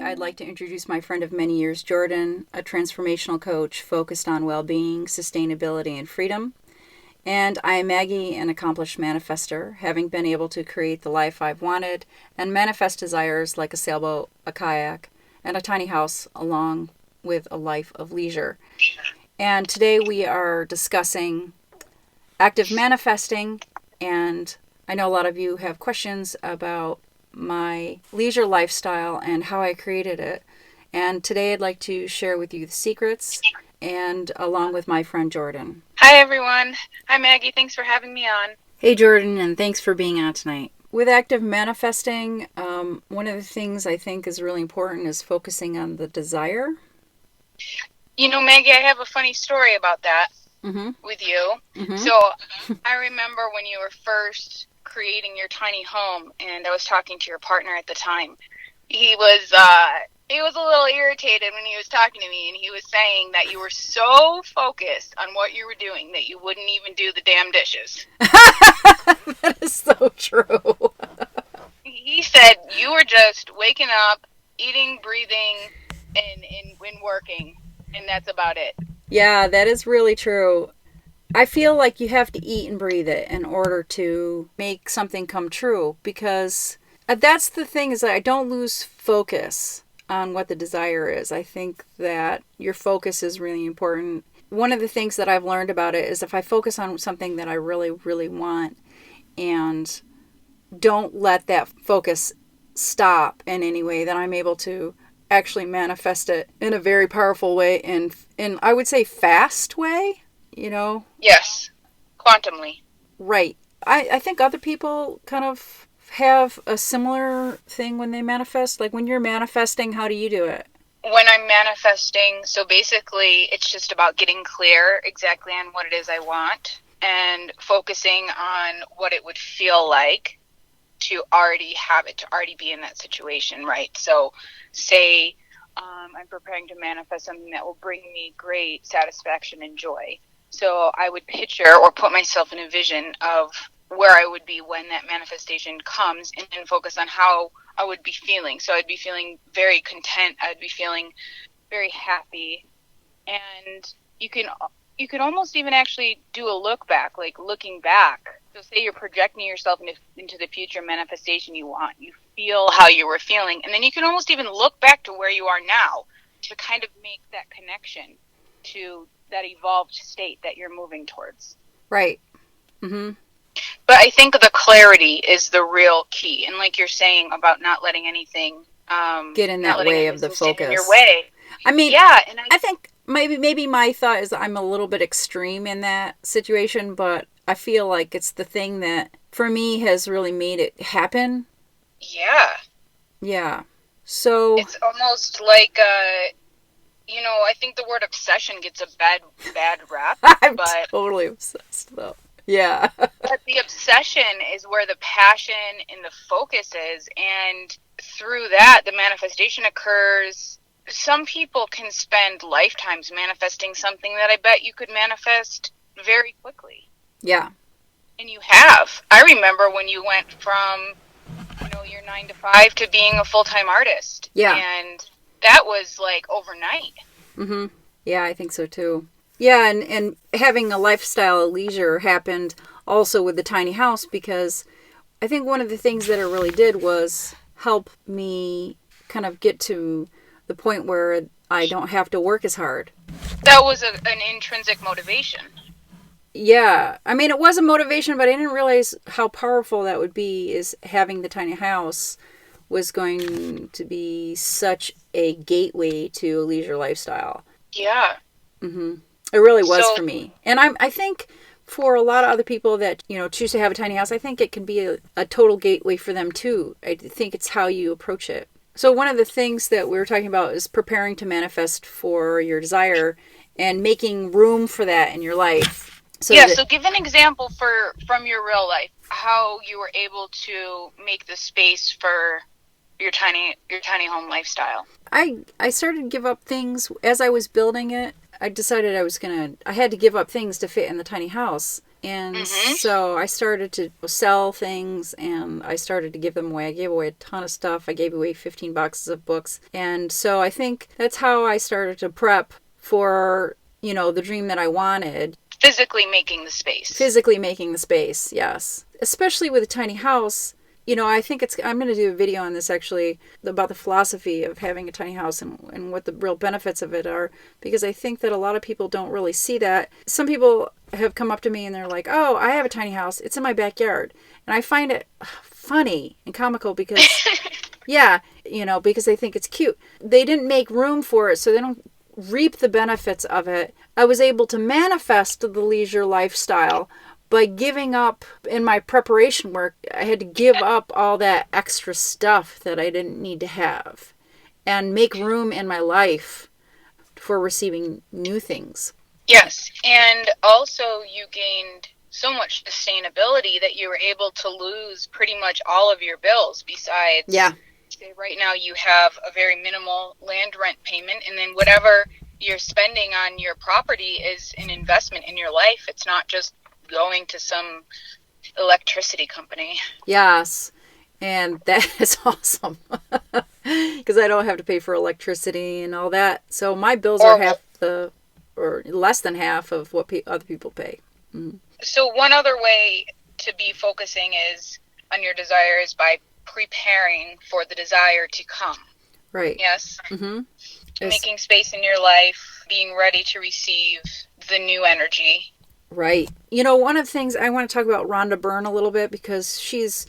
I'd like to introduce my friend of many years, Jordan, a transformational coach focused on well being, sustainability, and freedom. And I am Maggie, an accomplished manifester, having been able to create the life I've wanted and manifest desires like a sailboat, a kayak, and a tiny house, along with a life of leisure. And today we are discussing active manifesting, and I know a lot of you have questions about my leisure lifestyle and how I created it. And today I'd like to share with you the secrets and along with my friend Jordan. Hi everyone. Hi Maggie. Thanks for having me on. Hey Jordan, and thanks for being on tonight. With active manifesting, one of the things I think is really important is focusing on the desire. You know, Maggie, I have a funny story about that with you. So I remember when you were first creating your tiny home, and I was talking to your partner at the time. He was a little irritated when he was talking to me, and he was saying that you were so focused on what you were doing that you wouldn't even do the damn dishes. That is so true. He said you were just waking up, eating, breathing, and working, and that's about it. Yeah, that is really true. I feel like you have to eat and breathe it in order to make something come true, because that's the thing, is that I don't lose focus on what the desire is. I think that your focus is really important. One of the things that I've learned about it is if I focus on something that I really, really want and don't let that focus stop in any way, then I'm able to actually manifest it in a very powerful way and in I would say fast way, you know? Yes, quantumly. Right. I think other people kind of have a similar thing when they manifest. Like when you're manifesting, how do you do it? When I'm manifesting, so basically it's just about getting clear exactly on what it is I want and focusing on what it would feel like to already have it, to already be in that situation, right? So say I'm preparing to manifest something that will bring me great satisfaction and joy. So I would picture or put myself in a vision of where I would be when that manifestation comes and then focus on how I would be feeling. So I'd be feeling very content. I'd be feeling very happy. And you can almost even actually do a look back, like looking back. So say you're projecting yourself into the future manifestation you want. You feel how you were feeling. And then you can almost even look back to where you are now to kind of make that connection to that evolved state that you're moving towards. Right. Mm-hmm. But I think the clarity is the real key. And like you're saying about not letting anything get in that way of the focus. In your way. I mean, yeah, and I think maybe my thought is I'm a little bit extreme in that situation, but I feel like it's the thing that for me has really made it happen. Yeah. Yeah. So it's almost like I think the word obsession gets a bad rap. I'm totally obsessed though. Yeah. But the obsession is where the passion and the focus is, and through that the manifestation occurs. Some people can spend lifetimes manifesting something that I bet you could manifest very quickly. Yeah. And you have. I remember when you went from, your 9 to 5 to being a full-time artist. Yeah. And that was like overnight. Mm-hmm. Yeah, I think so too. Yeah, and having a lifestyle of leisure happened also with the tiny house, because I think one of the things that it really did was help me kind of get to the point where I don't have to work as hard. That was an intrinsic motivation. Yeah. I mean, it was a motivation, but I didn't realize how powerful that would be, is having the tiny house was going to be such a gateway to a leisure lifestyle. Yeah. Mm-hmm. It really was for me. And I think for a lot of other people that, choose to have a tiny house, I think it can be a total gateway for them too. I think it's how you approach it. So one of the things that we were talking about is preparing to manifest for your desire and making room for that in your life. So give an example from your real life, how you were able to make the space for your tiny home lifestyle. I started to give up things as I was building it. I decided I had to give up things to fit in the tiny house. And Mm-hmm. so I started to sell things, and I started to give them away. I gave away a ton of stuff. I gave away 15 boxes of books. And so I think that's how I started to prep for, the dream that I wanted. Physically making the space. Physically making the space, yes. Especially with a tiny house. I think I'm going to do a video on this actually about the philosophy of having a tiny house and what the real benefits of it are, because I think that a lot of people don't really see that. Some people have come up to me and they're like, oh, I have a tiny house. It's in my backyard. And I find it funny and comical because, yeah, because they think it's cute. They didn't make room for it, so they don't reap the benefits of it. I was able to manifest the leisure lifestyle by giving up in my preparation work. I had to give up all that extra stuff that I didn't need to have and make room in my life for receiving new things. Yes, and also you gained so much sustainability that you were able to lose pretty much all of your bills. Besides, say right now you have a very minimal land rent payment, and then whatever you're spending on your property is an investment in your life. It's not just going to some electricity company. Yes, and that is awesome because I don't have to pay for electricity and all that. So my bills are or less than half of what other people pay. Mm-hmm. So one other way to be focusing is on your desires by preparing for the desire to come. Right. Yes. Mm-hmm. Making space in your life, being ready to receive the new energy. Right. One of the things I want to talk about Rhonda Byrne a little bit, because she's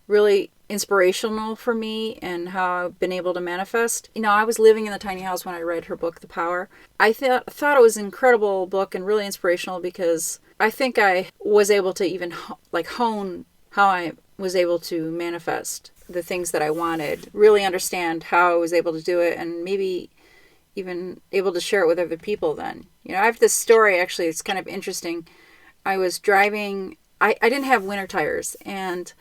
really inspirational for me and how I've been able to manifest. I was living in the tiny house when I read her book, The Power. I thought it was an incredible book and really inspirational, because I think I was able to even hone how I was able to manifest the things that I wanted, really understand how I was able to do it, and maybe even able to share it with other people then. I have this story, actually, it's kind of interesting. I was driving, I didn't have winter tires, and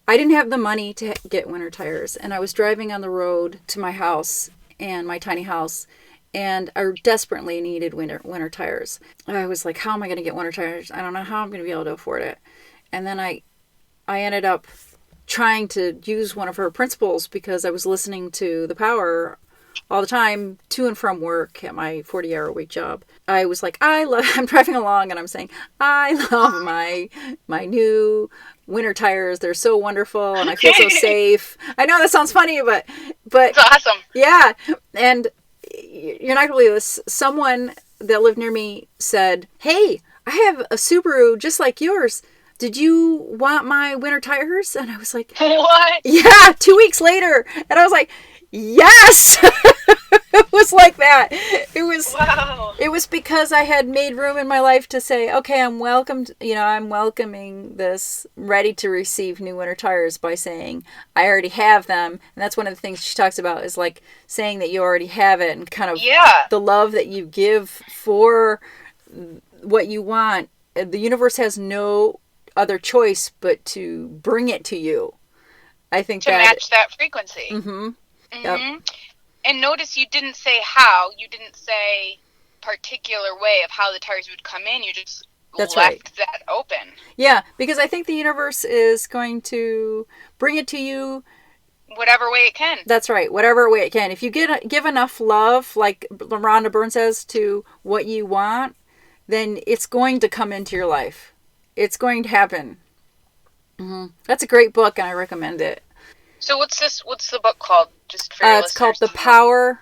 I didn't have the money to get winter tires, and I was driving on the road to my house, and my tiny house, and I desperately needed winter tires. I was like, how am I going to get winter tires? I don't know how I'm going to be able to afford it. And then I ended up trying to use one of her principles, because I was listening to The Power all the time to and from work at my 40-hour-a-week job. I was like, I'm driving along and I'm saying, I love my new winter tires. They're so wonderful and I feel so safe. I know that sounds funny, but it's awesome. Yeah. And you're not going to believe this. Someone that lived near me said, hey, I have a Subaru just like yours. Did you want my winter tires? And I was like, what? Yeah, 2 weeks later. And I was like, yes. It was like that. It was because I had made room in my life to say, okay, I'm welcoming this, ready to receive new winter tires, by saying I already have them. And that's one of the things she talks about, is like saying that you already have it, and kind of the love that you give for what you want. The universe has no other choice but to bring it to you. I think to match that frequency. Mm-hmm. Mm-hmm. Yep. And notice you didn't say how. You didn't say particular way of how the tires would come in. You just left that open. Yeah, because I think the universe is going to bring it to you whatever way it can. That's right, whatever way it can. If you give enough love, like Rhonda Byrne says, to what you want, then it's going to come into your life. It's going to happen. Mm-hmm. That's a great book, and I recommend it. So what's the book called? Just for it's called The Power.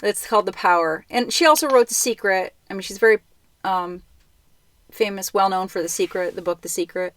It's called The Power. And she also wrote The Secret. I mean, she's very famous, well-known for the book The Secret.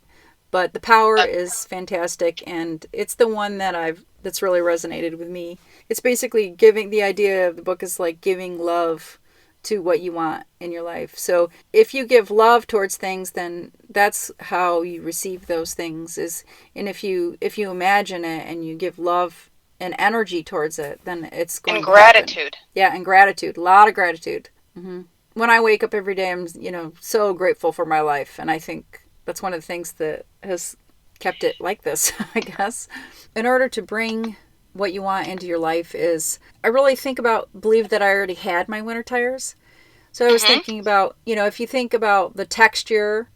But The Power is fantastic, and it's the one that's really resonated with me. It's basically the idea of the book is like giving love to what you want in your life. So if you give love towards things, then that's how you receive those things. And if you imagine it and you give love and energy towards it, then it's going to gratitude. Happen. Yeah, and gratitude. A lot of gratitude. Mm-hmm. When I wake up every day, I'm so grateful for my life, and I think that's one of the things that has kept it like this, I guess. In order to bring what you want into your life is, I really believe that I already had my winter tires. So I was thinking about, if you think about the texture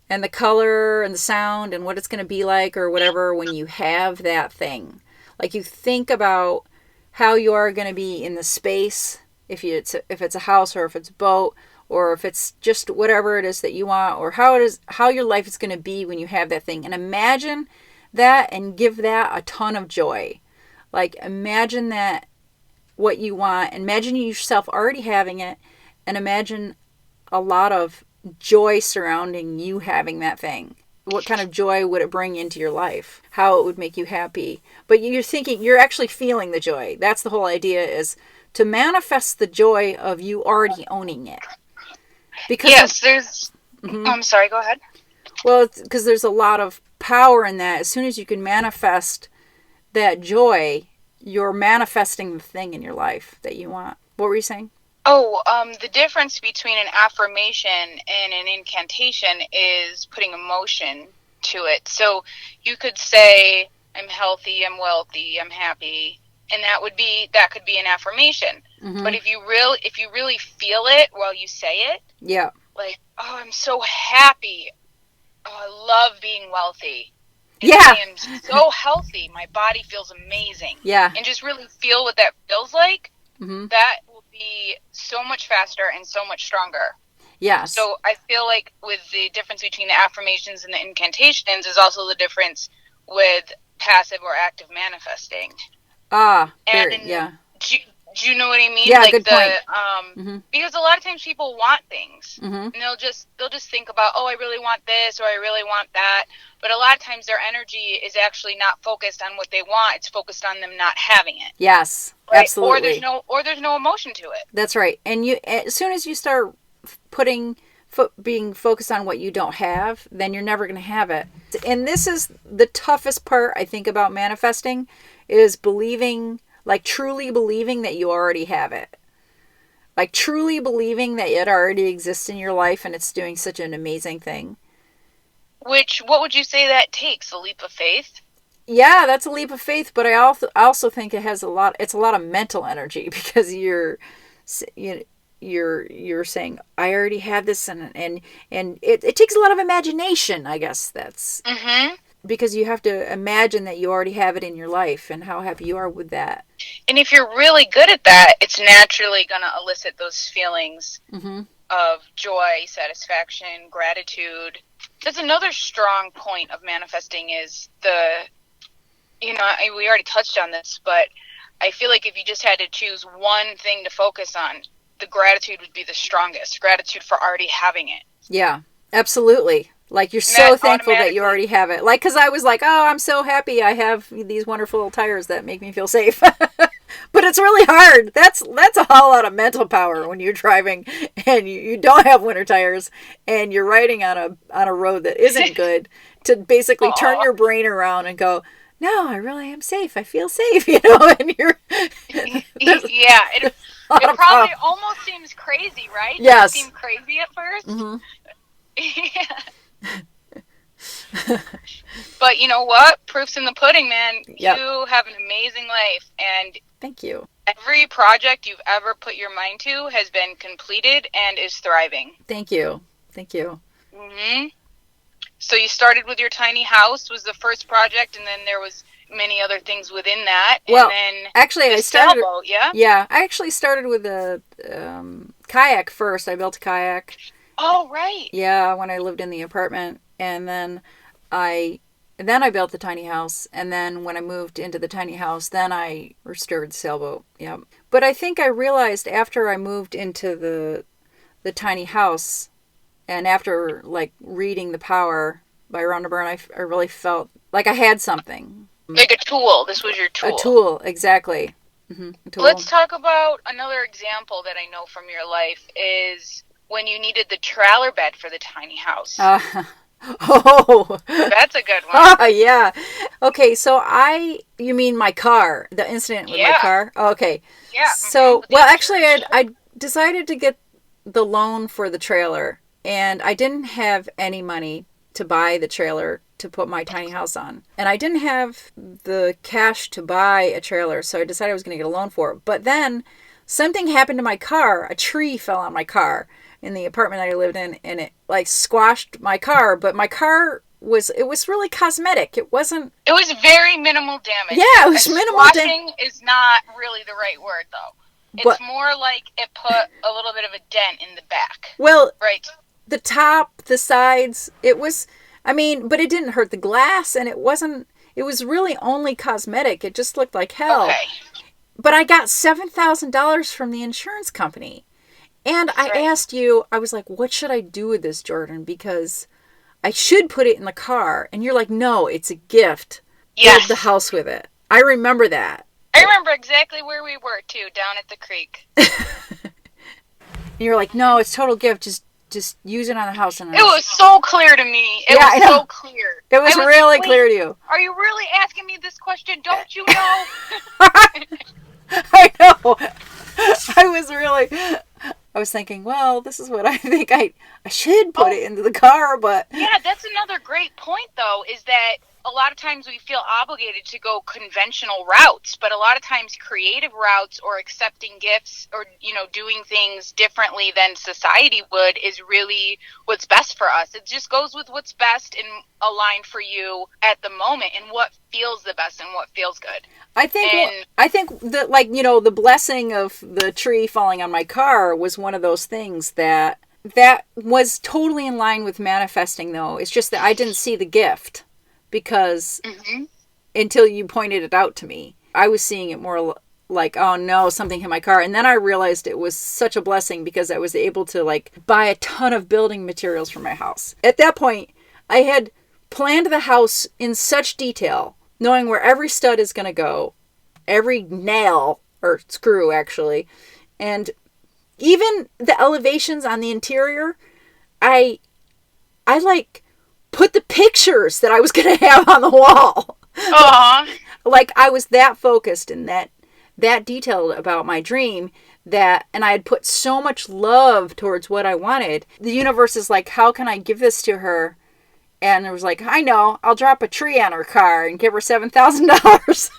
and the color and the sound and what it's going to be like or whatever when you have that thing. Like you think about how you are going to be in the space, if it's a house or if it's a boat or if it's just whatever it is that you want, or how your life is going to be when you have that thing. And imagine that and give that a ton of joy. Like imagine that what you want, imagine yourself already having it, and imagine a lot of joy surrounding you having that thing. What kind of joy would it bring into your life? How it would make you happy. But you're actually feeling the joy. That's the whole idea, is to manifest the joy of you already owning it. Because yes, there's... Mm-hmm. I'm sorry, go ahead. Well, because there's a lot of power in that. As soon as you can manifest that joy, you're manifesting the thing in your life that you want. What were you saying? Oh, the difference between an affirmation and an incantation is putting emotion to it. So you could say, I'm healthy, I'm wealthy, I'm happy, and that could be an affirmation. Mm-hmm. But if you really feel it while you say it, yeah, like, oh, I'm so happy, oh, I love being wealthy. And yeah, I am so healthy, my body feels amazing. Yeah, and just really feel what that feels like. Mm-hmm. That will be so much faster and so much stronger. Yes. So I feel like with the difference between the affirmations and the incantations is also the difference with passive or active manifesting. Yeah. Do you know what I mean? Yeah, like good point. Mm-hmm. Because a lot of times people want things, mm-hmm. and they'll just think about, oh, I really want this or I really want that. But a lot of times their energy is actually not focused on what they want; it's focused on them not having it. Yes, right? Absolutely. Or there's no emotion to it. That's right. And as soon as you start being focused on what you don't have, then you're never going to have it. And this is the toughest part, I think, about manifesting, is believing. Like truly believing that you already have it. Like truly believing that it already exists in your life and it's doing such an amazing thing. What would you say that takes? A leap of faith? Yeah, that's a leap of faith, but I also think it's a lot of mental energy, because you're saying, I already have this, and it takes a lot of imagination, I guess that's. Mm-hmm. Because you have to imagine that you already have it in your life and how happy you are with that. And if you're really good at that, it's naturally going to elicit those feelings mm-hmm. of joy, satisfaction, gratitude. That's another strong point of manifesting is we already touched on this, but I feel like if you just had to choose one thing to focus on, the gratitude would be the strongest. Gratitude for already having it. Yeah, absolutely. Like, you're so thankful that you already have it. Like, because I was like, oh, I'm so happy I have these wonderful tires that make me feel safe. But it's really hard. That's a whole lot of mental power when you're driving and you don't have winter tires and you're riding on a road that isn't good, to basically turn your brain around and go, no, I really am safe. I feel safe, and you're... yeah, it probably almost seems crazy, right? Yes. It seemed crazy at first. Mm-hmm. Yeah. But you know what? Proof's in the pudding, man. Yep. You have an amazing life, and thank you. Every project you've ever put your mind to has been completed and is thriving. Thank you. Mm-hmm. So you started with your tiny house was the first project, and then there was many other things within that. Well, and then actually, I started. Sailboat, yeah. Yeah, I actually started with a kayak first. I built a kayak. Oh, right. Yeah, when I lived in the apartment, and then I built the tiny house, and then when I moved into the tiny house, then I restored the sailboat. Yeah. But I think I realized after I moved into the tiny house, and after like reading The Power by Rhonda Byrne, I really felt like I had something. Like a tool. This was your tool. A tool, exactly. Mm-hmm. A tool. Let's talk about another example that I know from your life is when you needed the trailer bed for the tiny house. Oh, that's a good one. Yeah. Okay, so you mean my car, the incident with my car? Okay. Yeah. So, well, actually, I decided to get the loan for the trailer, and I didn't have any money to buy the trailer to put my tiny house on. And I didn't have the cash to buy a trailer, so I decided I was going to get a loan for it. But then something happened to my car. A tree fell on my car. in the apartment I lived in, and it like squashed my car. But my car was really cosmetic. It wasn't. It was very minimal damage. Yeah, it was minimal damage. Squashing is not really the right word, though. It's more like it put a little bit of a dent in the back. Well, right. The top, the sides, it was. I mean, but it didn't hurt the glass, and it wasn't. It was really only cosmetic. It just looked like hell. Okay. But I got $7,000 from the insurance company. And I asked you, I was like, what should I do with this, Jordan? Because I should put it in the car. And you're like, no, it's a gift. Yes. Build the house with it. I remember that. I remember exactly where we were, too, down at the creek. And you're like, no, it's total gift. Just use it on the house. And it was so clear to me. It was so clear. It was really clear to you. Are you really asking me this question? Don't you know? I know. I was thinking, well, this is what I think I should put it into the car, but... Yeah, that's another great point, though, is that a lot of times we feel obligated to go conventional routes, but a lot of times creative routes or accepting gifts or, doing things differently than society would is really what's best for us. It just goes with what's best and aligned for you at the moment and what feels the best and what feels good. I think that, the blessing of the tree falling on my car was one of those things that was totally in line with manifesting, though. It's just that I didn't see the gift. Because until you pointed it out to me, I was seeing it more like, oh no, something hit my car. And then I realized it was such a blessing because I was able to buy a ton of building materials for my house. At that point, I had planned the house in such detail, knowing where every stud is going to go, every nail or screw actually, and even the elevations on the interior. I put the pictures that I was going to have on the wall. I was that focused and that detailed about my dream and I had put so much love towards what I wanted. The universe is like, how can I give this to her? And it was like, I know, I'll drop a tree on her car and give her $7,000.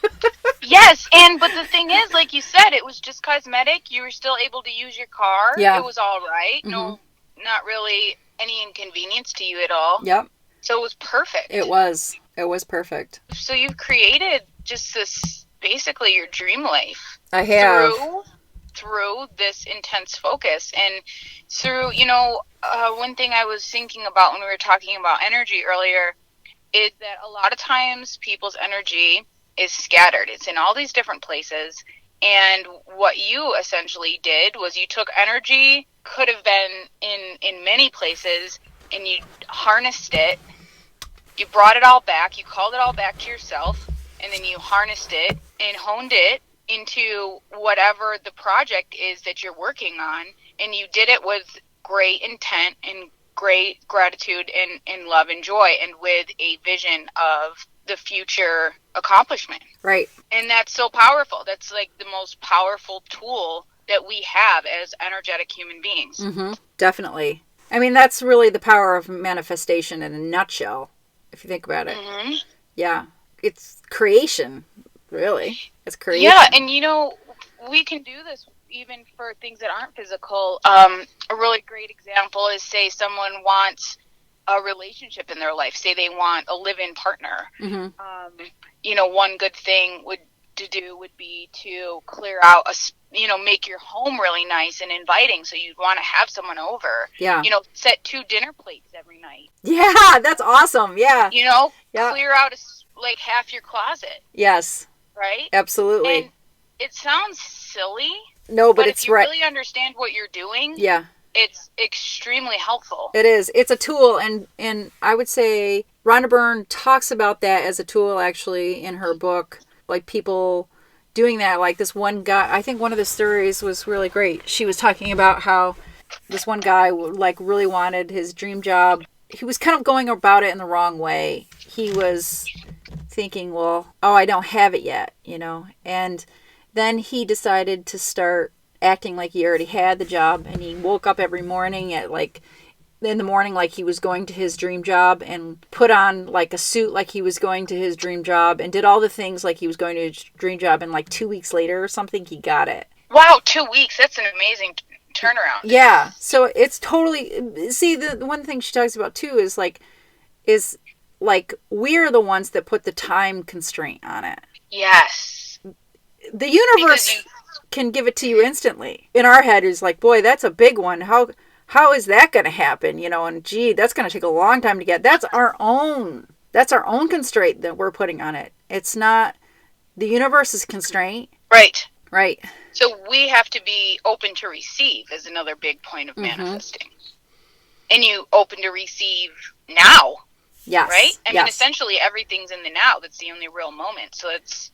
Yes, but the thing is, like you said, it was just cosmetic. You were still able to use your car. Yeah. It was all right. Mm-hmm. No, not really any inconvenience to you at all. Yep. So it was perfect. It was perfect. So you've created just this, basically your dream life. I have. Through this intense focus. And through, one thing I was thinking about when we were talking about energy earlier is that a lot of times people's energy is scattered. It's in all these different places. And what you essentially did was you took energy, could have been in many places, and you harnessed it. You brought it all back. You called it all back to yourself, and then you harnessed it and honed it into whatever the project is that you're working on. And you did it with great intent and great gratitude and love and joy, and with a vision of the future accomplishment. Right. And that's so powerful. That's like the most powerful tool that we have as energetic human beings. Mm-hmm. Definitely. I mean, that's really the power of manifestation in a nutshell, if you think about it. Mm-hmm. Yeah. It's creation, really. It's creation. Yeah, and we can do this even for things that aren't physical. A really great example is, say someone wants a relationship in their life. Say they want a live-in partner. Mm-hmm. One good thing would be to clear out make your home really nice and inviting, so you'd want to have someone over. Yeah. Set 2 dinner plates every night. Yeah, that's awesome. Yeah. Yeah. Clear out half your closet. Yes. Right? Absolutely. And it sounds silly. No, but it's if you right. really understand what you're doing, yeah, it's extremely helpful. It is. It's a tool, and I would say Rhonda Byrne talks about that as a tool actually in her book, people doing that. Like this one guy, I think one of the stories was really great. She was talking about how this one guy really wanted his dream job. He was kind of going about it in the wrong way. He was thinking, well, I don't have it yet, and then he decided to start acting like he already had the job, and he woke up every morning at in the morning like he was going to his dream job, and put on a suit like he was going to his dream job, and did all the things like he was going to his dream job, and 2 weeks later or something he got it. Wow, 2 weeks. That's an amazing turnaround. Yeah. So it's totally, see, the one thing she talks about too is like we're the ones that put the time constraint on it. Yes. The universe can give it to you instantly. In our head is like, boy, that's a big one. How is that going to happen? And gee, that's going to take a long time to get. That's our own constraint that we're putting on it. It's not the universe's constraint. Right. Right. So we have to be open to receive is another big point of manifesting. And you open to receive now. Yes. Right? I mean, essentially everything's in the now. That's the only real moment. So it's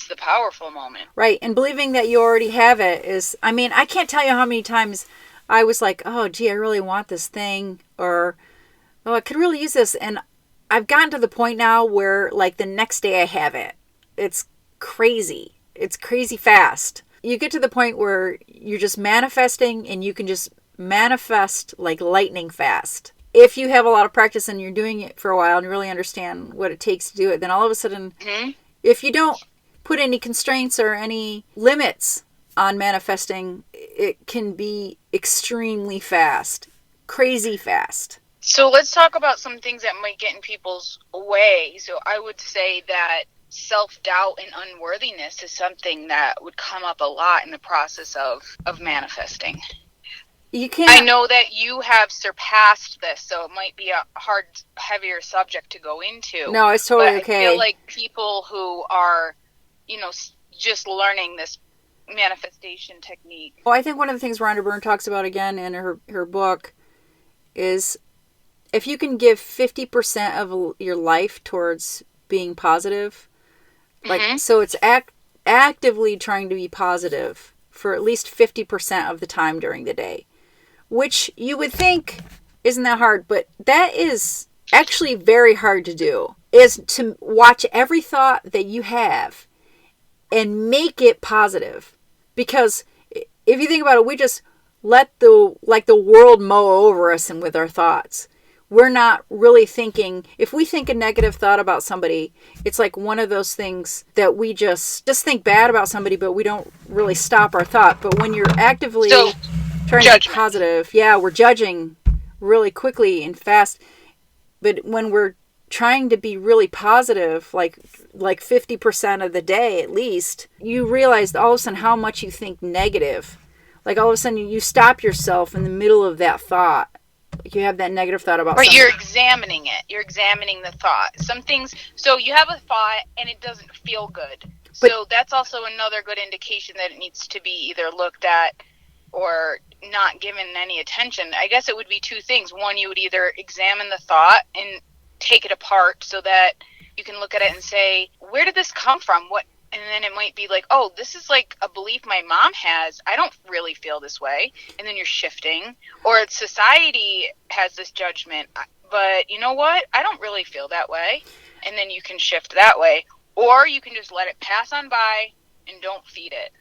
the powerful moment. Right. And believing that you already have it is, I mean, I can't tell you how many times I was like, oh, gee, I really want this thing. Or, oh, I could really use this. And I've gotten to the point now where, like, the next day I have it. It's crazy. It's crazy fast. You get to the point where you're just manifesting and you can just manifest like lightning fast. If you have a lot of practice and you're doing it for a while and you really understand what it takes to do it, then all of a sudden, if you don't put any constraints or any limits on manifesting, it can be extremely fast, crazy fast. So let's talk about some things that might get in people's way. So I would say that self-doubt and unworthiness is something that would come up a lot in the process of manifesting. You can't. I know that you have surpassed this, so it might be a hard, heavier subject to go into. No, it's totally okay. I feel like people who are, just learning this manifestation technique. Well, I think one of the things Rhonda Byrne talks about again in her book is if you can give 50% of your life towards being positive, like, so it's actively trying to be positive for at least 50% of the time during the day, which you would think isn't that hard, but that is actually very hard to do, is to watch every thought that you have and make it positive. Because if you think about it, we just let the world mow over us and with our thoughts. We're not really thinking. If we think a negative thought about somebody, it's like one of those things that we just think bad about somebody, but we don't really stop our thought. But when you're actively trying to be positive, we're judging really quickly and fast. But when we're trying to be really positive, like 50% of the day at least, you realize all of a sudden how much you think negative. Like all of a sudden you stop yourself in the middle of that thought. You have that negative thought about something. Or you're examining it. You're examining the thought. Some things, so you have a thought and it doesn't feel good. So that's also another good indication that it needs to be either looked at or not given any attention. I guess it would be two things. One, you would either examine the thought and take it apart so that you can look at it and say, where did this come from? And then it might be like, oh, this is like a belief my mom has. I don't really feel this way. And then you're shifting. Or society has this judgment. But you know what? I don't really feel that way. And then you can shift that way. Or you can just let it pass on by and don't feed it.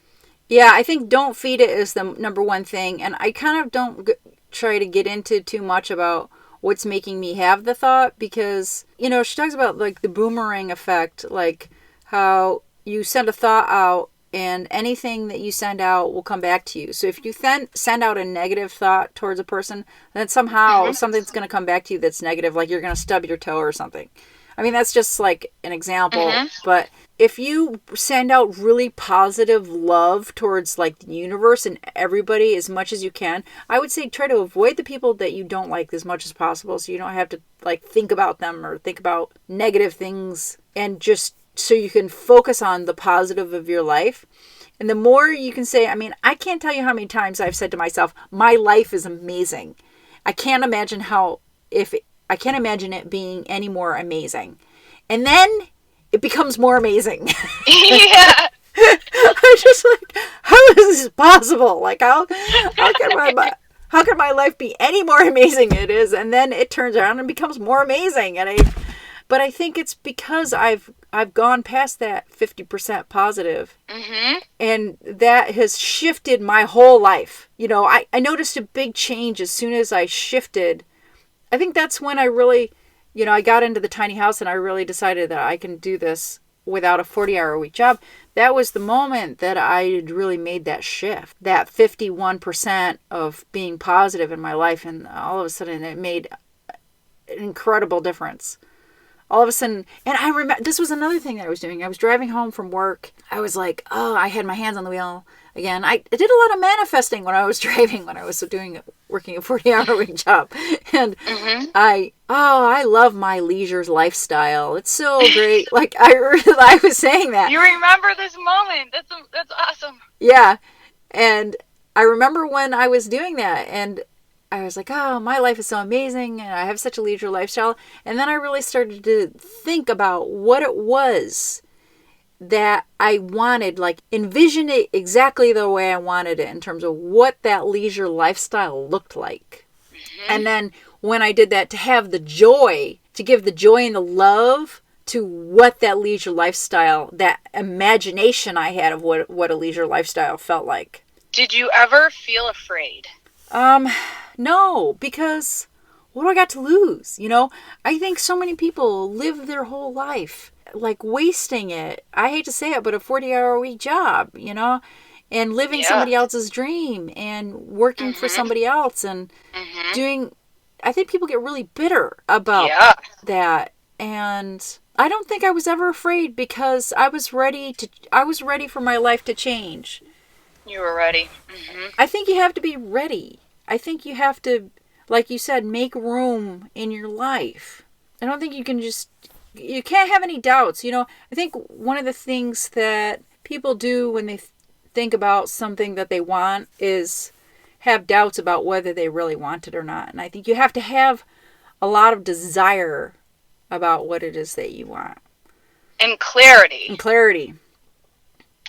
Yeah, I think don't feed it is the number one thing. And I kind of don't try to get into too much about what's making me have the thought. Because, she talks about like the boomerang effect. Like how you send a thought out and anything that you send out will come back to you. So if you then send out a negative thought towards a person, then somehow something's going to come back to you that's negative, like you're going to stub your toe or something. I mean, that's just like an example. But if you send out really positive love towards like the universe and everybody as much as you can, I would say try to avoid the people that you don't like as much as possible, so you don't have to like think about them or think about negative things, and just so you can focus on the positive of your life. And the more you can say, I mean, I can't tell you how many times I've said to myself, my life is amazing. I can't imagine it being any more amazing. And then it becomes more amazing. Yeah. I'm just like, how is this possible? Like, how can my life be any more amazing it is? And then it turns around and becomes more amazing. But I think it's because I've gone past that 50% positive. And that has shifted my whole life. I noticed a big change as soon as I shifted. I think that's when I really, I got into the tiny house and I really decided that I can do this without a 40-hour-a-week job, that was the moment that I had really made that shift, that 51% of being positive in my life. And all of a sudden it made an incredible difference. All of a sudden, and I remember, this was another thing that I was doing. I was driving home from work. I was like, oh, I had my hands on the wheel again. I did a lot of manifesting when I was driving, when I was working a 40-hour-a-week job. And I love my leisure lifestyle. It's so great. Like, I was saying that. You remember this moment. That's awesome. Yeah. And I remember when I was doing that, and I was like, oh, my life is so amazing, and I have such a leisure lifestyle. And then I really started to think about what it was that I wanted, like envision it exactly the way I wanted it in terms of what that leisure lifestyle looked like. And then when I did that, to have the joy, to give the joy and the love to what that leisure lifestyle, that imagination I had of what a leisure lifestyle felt like. Did you ever feel afraid? No, because what do I got to lose? You know, I think so many people live their whole life like wasting it. I hate to say it, but a 40-hour-a-week job, you know, and living somebody else's dream and working for somebody else and doing, I think people get really bitter about that. And I don't think I was ever afraid, because I was ready for my life to change. You were ready. I think you have to be ready. I think you have to, like you said, make room in your life. I don't think you can't have any doubts. You know, I think one of the things that people do when they think about something that they want is have doubts about whether they really want it or not. And I think you have to have a lot of desire about what it is that you want. And clarity.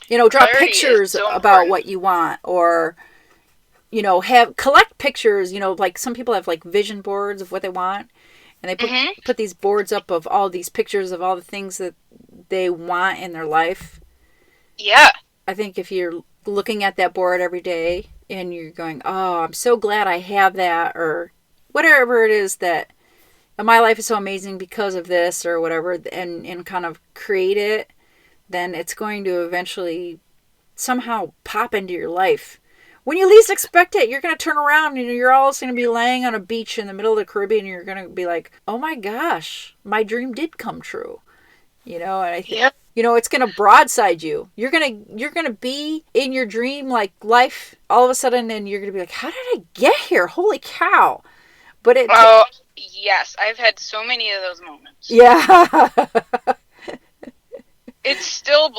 You know, draw Clarity pictures about what you want, or, you know, collect pictures. You know, like some people have like vision boards of what they want, and they put these boards up of all these pictures of all the things that they want in their life. Yeah. I think if you're looking at that board every day and you're going, oh, I'm so glad I have that, or whatever it is that my life is so amazing because of this or whatever, and kind of create it, then it's going to eventually somehow pop into your life. When you least expect it, you're going to turn around and you're all going to be laying on a beach in the middle of the Caribbean, and you're going to be like, oh my gosh, my dream did come true. You know, and I think, you know, it's going to broadside you. You're going to be in your dream like life all of a sudden, and you're going to be like, how did I get here? Holy cow. But yes, I've had so many of those moments. Yeah. It's still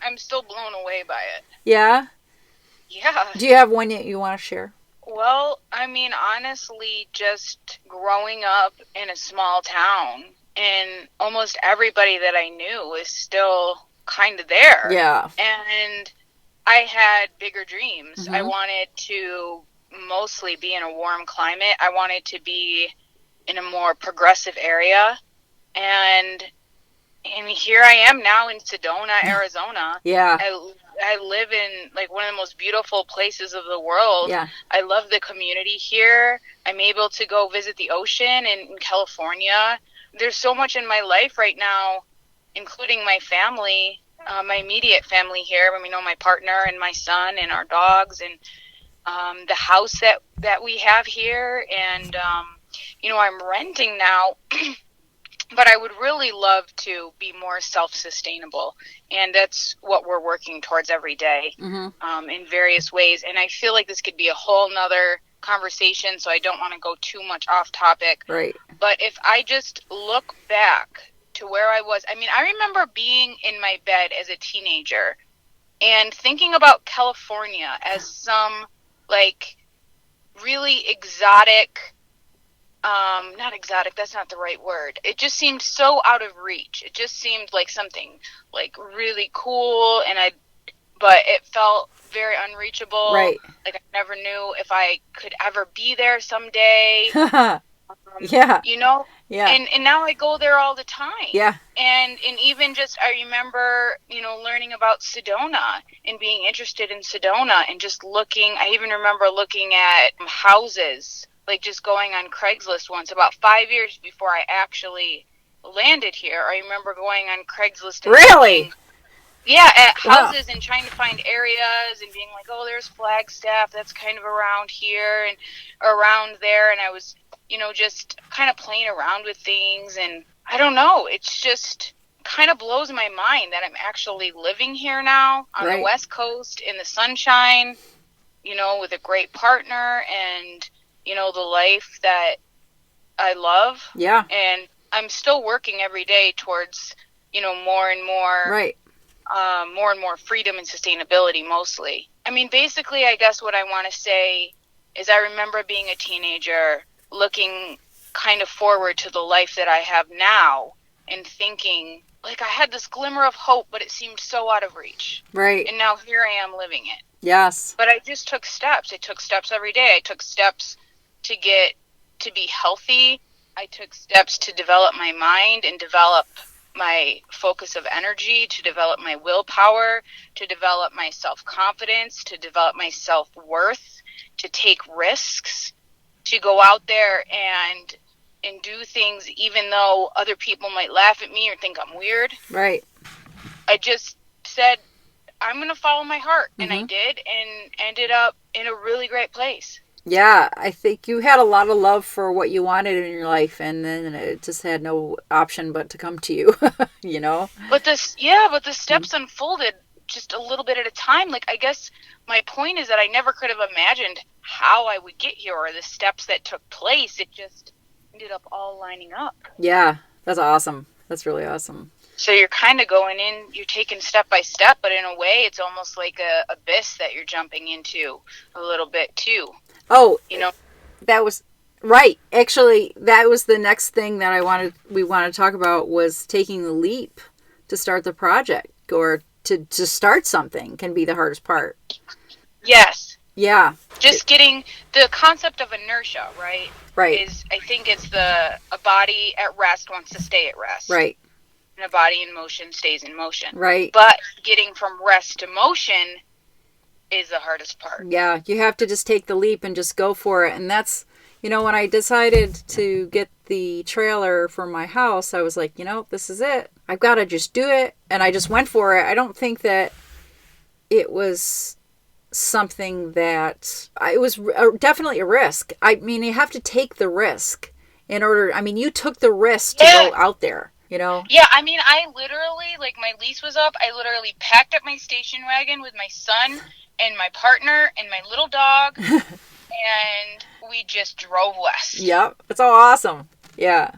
I'm still blown away by it. Yeah? Yeah. Do you have one that you want to share? Well, I mean, honestly, just growing up in a small town, and almost everybody that I knew was still kind of there. Yeah. And I had bigger dreams. I wanted to mostly be in a warm climate. I wanted to be in a more progressive area. And here I am now in Sedona, Arizona. Yeah. I live in like one of the most beautiful places of the world. Yeah. I love the community here. I'm able to go visit the ocean in California. There's so much in my life right now, including my family, my immediate family here. I mean, my partner and my son and our dogs, and the house that we have here. And, I'm renting now. But I would really love to be more self-sustainable, and that's what we're working towards every day in various ways. And I feel like this could be a whole nother conversation, so I don't want to go too much off topic. Right. But if I just look back to where I was, I mean, I remember being in my bed as a teenager and thinking about California as some, like, really exotic... not exotic, that's not the right word. It just seemed so out of reach. It just seemed like something like really cool, but it felt very unreachable. Right. Like I never knew if I could ever be there someday. Yeah. You know? Yeah. And now I go there all the time. Yeah. And even just, I remember, learning about Sedona and being interested in Sedona and just looking. I even remember looking at houses, like just going on Craigslist once, about 5 years before I actually landed here. I remember going on Craigslist and Really? looking, yeah, at Wow. houses and trying to find areas and being like, oh, there's Flagstaff. That's kind of around here and around there. And I was, just kind of playing around with things. And I don't know. It's just kind of blows my mind that I'm actually living here now on the Right. West Coast in the sunshine, with a great partner and, the life that I love. Yeah. And I'm still working every day towards, more and more, Right. more and more freedom and sustainability mostly. I mean, basically, I guess what I want to say is I remember being a teenager looking kind of forward to the life that I have now and thinking, like, I had this glimmer of hope, but it seemed so out of reach. Right. And now here I am living it. Yes. But I just took steps. I took steps every day. I took steps to be healthy. I took steps to develop my mind and develop my focus of energy, to develop my willpower, to develop my self-confidence, to develop my self-worth, to take risks, to go out there and do things even though other people might laugh at me or think I'm weird. Right. I just said, I'm going to follow my heart. And I did, and ended up in a really great place. Yeah, I think you had a lot of love for what you wanted in your life, and then it just had no option but to come to you, But the steps unfolded just a little bit at a time. Like, I guess my point is that I never could have imagined how I would get here or the steps that took place. It just ended up all lining up. Yeah, that's awesome. That's really awesome. So you're kind of going in, you're taking step by step, but in a way, it's almost like a abyss that you're jumping into a little bit too. Oh, that was right. Actually, that was the next thing that we wanted to talk about was taking the leap to start the project or to start something can be the hardest part. Yes. Yeah. Just getting the concept of inertia, right? Right. I think it's a body at rest wants to stay at rest. Right. And a body in motion stays in motion. Right. But getting from rest to motion is the hardest part. Yeah, you have to just take the leap and just go for it. And that's, when I decided to get the trailer for my house, I was like, this is it. I've got to just do it. And I just went for it. I don't think that it was something that, it was definitely a risk. I mean, you have to take the risk in order, you took the risk to go out there. Yeah, I mean, I literally, like, my lease was up. I literally packed up my station wagon with my son and my partner and my little dog, and we just drove west. Yep, it's all awesome. Yeah.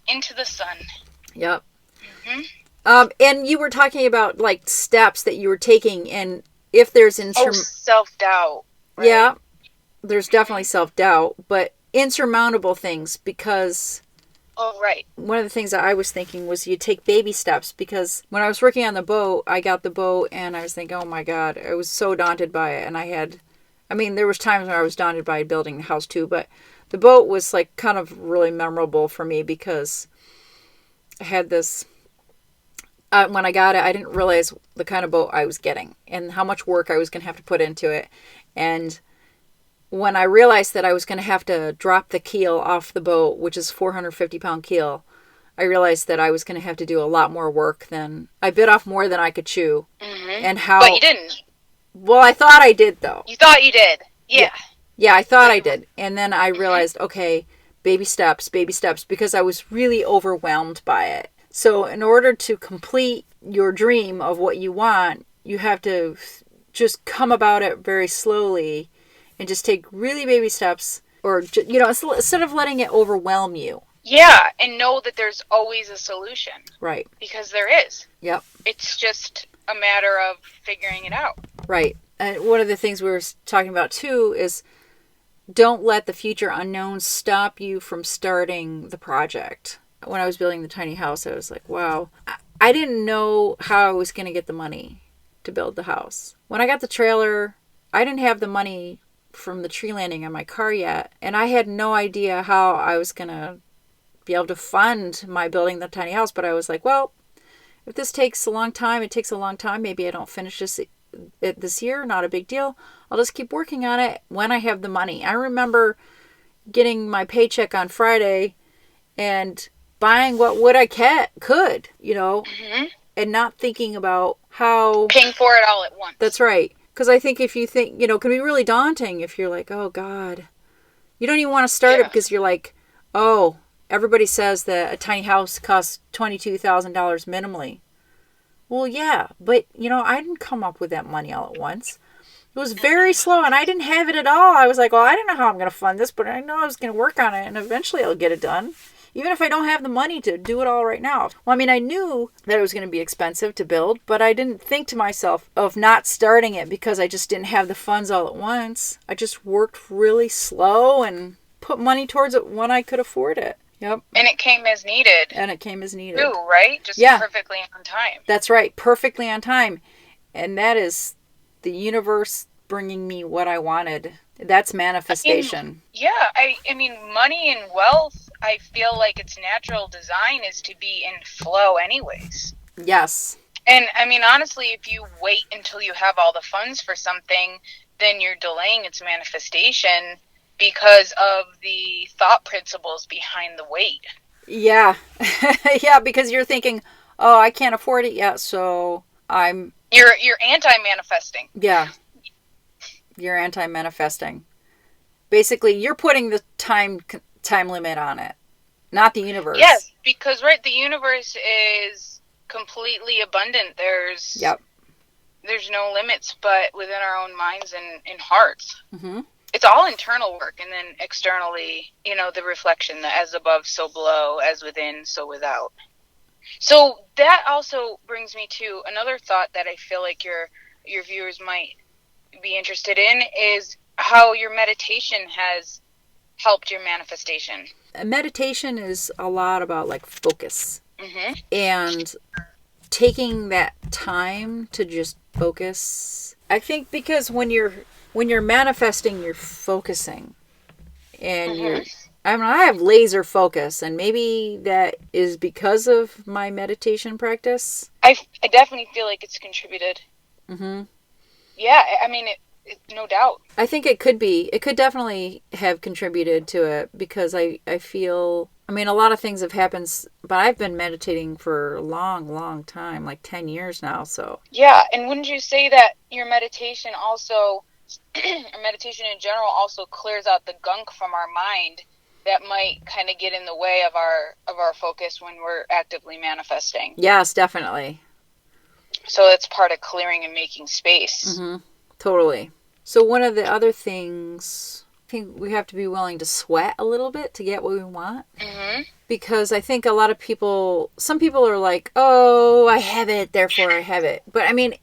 Into the sun. Yep. And you were talking about, like, steps that you were taking, and if there's self-doubt. Right? Yeah, there's definitely self-doubt, but insurmountable things because... Oh, right. One of the things that I was thinking was you take baby steps because when I was working on the boat, I got the boat and I was thinking, oh my God, I was so daunted by it. And there was times when I was daunted by building the house too, but the boat was like kind of really memorable for me because I had this, when I got it, I didn't realize the kind of boat I was getting and how much work I was going to have to put into it. And when I realized that I was going to have to drop the keel off the boat, which is 450-pound keel, I realized that I was going to have to do a lot more work than... I bit off more than I could chew. And how... But you didn't. Well, I thought I did, though. You thought you did. Yeah. Yeah, I thought I did. And then I realized, okay, baby steps, because I was really overwhelmed by it. So in order to complete your dream of what you want, you have to just come about it very slowly and just take really baby steps or, instead of letting it overwhelm you. Yeah, and know that there's always a solution. Right. Because there is. Yep. It's just a matter of figuring it out. Right. And one of the things we were talking about, too, is don't let the future unknowns stop you from starting the project. When I was building the tiny house, I was like, wow. I didn't know how I was going to get the money to build the house. When I got the trailer, I didn't have the money from the tree landing on my car yet, and I had no idea how I was going to be able to fund my building the tiny house, but I was like, well, if this takes a long time, it takes a long time. Maybe I don't finish this year, not a big deal. I'll just keep working on it when I have the money. I remember getting my paycheck on Friday and buying what I could, Mm-hmm. and not thinking about how... Paying for it all at once. That's right. Because I think if you think, it can be really daunting if you're like, oh, God. You don't even want to start it because you're like, oh, everybody says that a tiny house costs $22,000 minimally. Well, yeah, but, I didn't come up with that money all at once. It was very slow, and I didn't have it at all. I was like, well, I don't know how I'm going to fund this, but I know I was going to work on it, and eventually I'll get it done. Even if I don't have the money to do it all right now. Well, I mean, I knew that it was going to be expensive to build, but I didn't think to myself of not starting it because I just didn't have the funds all at once. I just worked really slow and put money towards it when I could afford it. Yep. And it came as needed. Too, right? Just perfectly on time. That's right. Perfectly on time. And that is the universe bringing me what I wanted. That's manifestation. I mean, money and wealth, I feel like its natural design is to be in flow anyways. Yes. And I mean, honestly, if you wait until you have all the funds for something, then you're delaying its manifestation because of the thought principles behind the wait. Yeah. Yeah, because you're thinking, oh, I can't afford it yet, so You're anti-manifesting. Yeah. You're anti-manifesting. Basically, you're putting the time limit on it, not the universe. Yes, because the universe is completely abundant. There's no limits, but within our own minds and hearts. Mm-hmm. It's all internal work, and then externally, the reflection, the as above, so below, as within, so without. So that also brings me to another thought that I feel like your viewers might be interested in is how your meditation has helped your manifestation. Meditation is a lot about focus. Mm-hmm. And taking that time to just focus. I think because when you're manifesting, you're focusing. And mm-hmm. I have laser focus, and maybe that is because of my meditation practice. I definitely feel like it's contributed. Mm-hmm. Yeah, I mean, it, no doubt. I think it could be. It could definitely have contributed to it because I feel... I mean, a lot of things have happened, but I've been meditating for a long, long time, 10 years now, so... Yeah, and wouldn't you say that your meditation also, or meditation in general, also clears out the gunk from our mind that might kind of get in the way of our focus when we're actively manifesting? Yes, definitely. So that's part of clearing and making space. Mm-hmm. Totally. So one of the other things, I think we have to be willing to sweat a little bit to get what we want. Mm-hmm. Because I think a lot of people, some people are like, oh, I have it, therefore I have it. But I mean,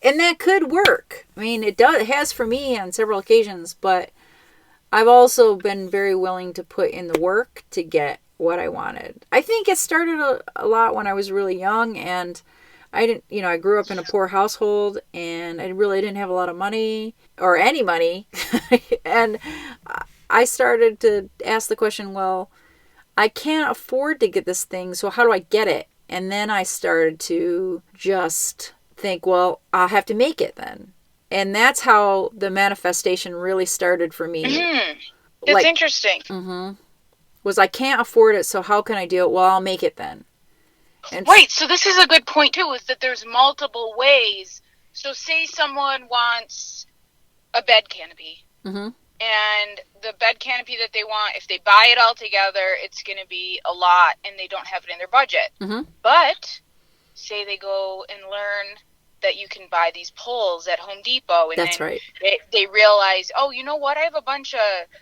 and that could work. I mean, it has for me on several occasions, but I've also been very willing to put in the work to get what I wanted. I think it started a lot when I was really young, and I grew up in a poor household, and I really didn't have a lot of money or any money. And I started to ask the question, well, I can't afford to get this thing, so how do I get it? And then I started to just think, well, I'll have to make it then. And that's how the manifestation really started for me. Mm-hmm. It's interesting. Mm-hmm. Was I can't afford it, so how can I do it? Well, I'll make it then. And wait, so this is a good point too, is that there's multiple ways. So say someone wants a bed canopy. Mm-hmm. And the bed canopy that they want, if they buy it all together, it's going to be a lot and they don't have it in their budget. Mm-hmm. But say they go and learn that you can buy these poles at Home Depot. And that's then right. They realize, oh, you know what? I have a bunch of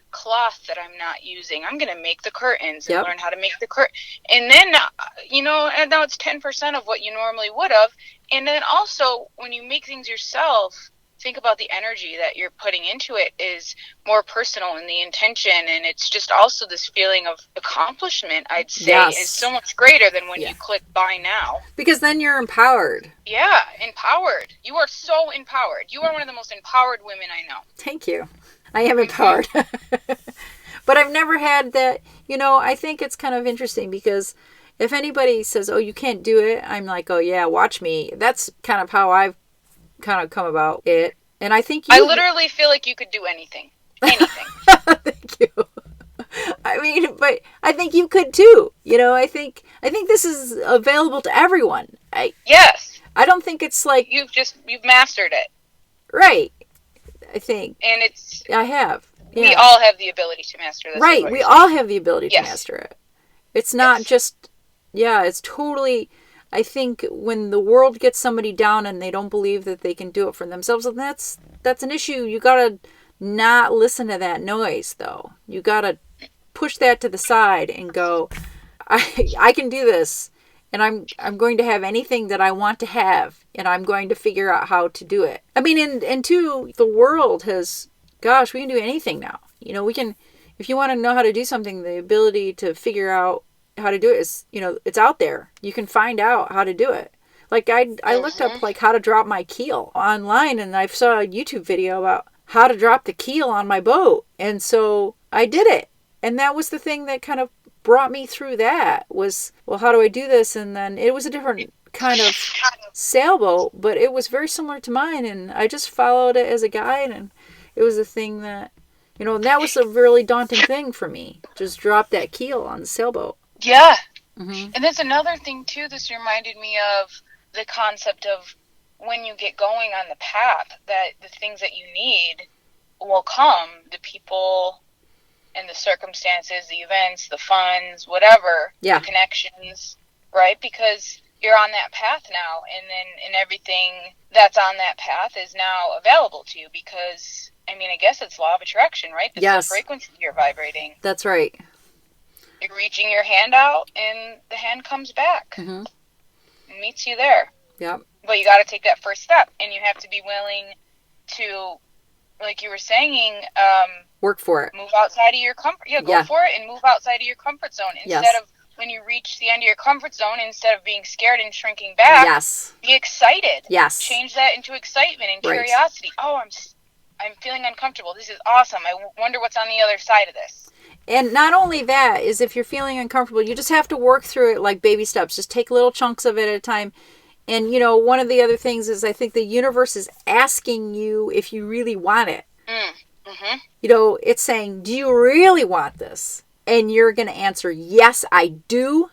cloth that I'm not using. I'm going to make the curtains and learn how to make the curtain. And then, and now it's 10% of what you normally would have. And then also, when you make things yourself, think about the energy that you're putting into it is more personal, and the intention, and it's just also this feeling of accomplishment, I'd say, is so much greater than when you click buy now. Because then you're empowered. Yeah, empowered. You are so empowered. You are one of the most empowered women I know. Thank you. I am empowered. But I've never had that, I think it's kind of interesting because if anybody says, oh, you can't do it, I'm like, oh yeah, watch me. That's kind of how I've kind of come about it. And I think I literally feel like you could do anything. Anything. Thank you. I mean, but I think you could too. I think this is available to everyone. Yes. I don't think it's like You've mastered it. Right. I think. And I have. Yeah. We all have the ability to master this. Right. We all have the ability to master it. It's not just, it's totally, I think when the world gets somebody down and they don't believe that they can do it for themselves, and that's an issue. You got to not listen to that noise, though. You got to push that to the side and go, I can do this, and I'm going to have anything that I want to have, and I'm going to figure out how to do it. I mean, and two, the world has, gosh, we can do anything now. We can, if you want to know how to do something, the ability to figure out how to do it is, it's out there. You can find out how to do it. Like I looked up like how to drop my keel online, and I saw a YouTube video about how to drop the keel on my boat. And so I did it. And that was the thing that kind of brought me through that was, well, how do I do this? And then it was a different kind of sailboat, but it was very similar to mine. And I just followed it as a guide. And it was a thing that, and that was a really daunting thing for me. Just drop that keel on the sailboat. Yeah. Mm-hmm. And there's another thing, too, this reminded me of the concept of when you get going on the path, that the things that you need will come, the people and the circumstances, the events, the funds, whatever, the connections, right? Because you're on that path now, and everything that's on that path is now available to you because, I guess it's law of attraction, right? This is the frequency you're vibrating. That's right. You're reaching your hand out, and the hand comes back and meets you there. Yep. But you got to take that first step, and you have to be willing to, like you were saying, work for it. Move outside of your comfort. Yeah, go for it and move outside of your comfort zone. Instead of when you reach the end of your comfort zone, instead of being scared and shrinking back, be excited. Yes. Change that into excitement and curiosity. Oh, I'm feeling uncomfortable. This is awesome. I wonder what's on the other side of this. And not only that, is if you're feeling uncomfortable, you just have to work through it like baby steps. Just take little chunks of it at a time. And, one of the other things is I think the universe is asking you if you really want it. Mm-hmm. It's saying, do you really want this? And you're going to answer, yes, I do.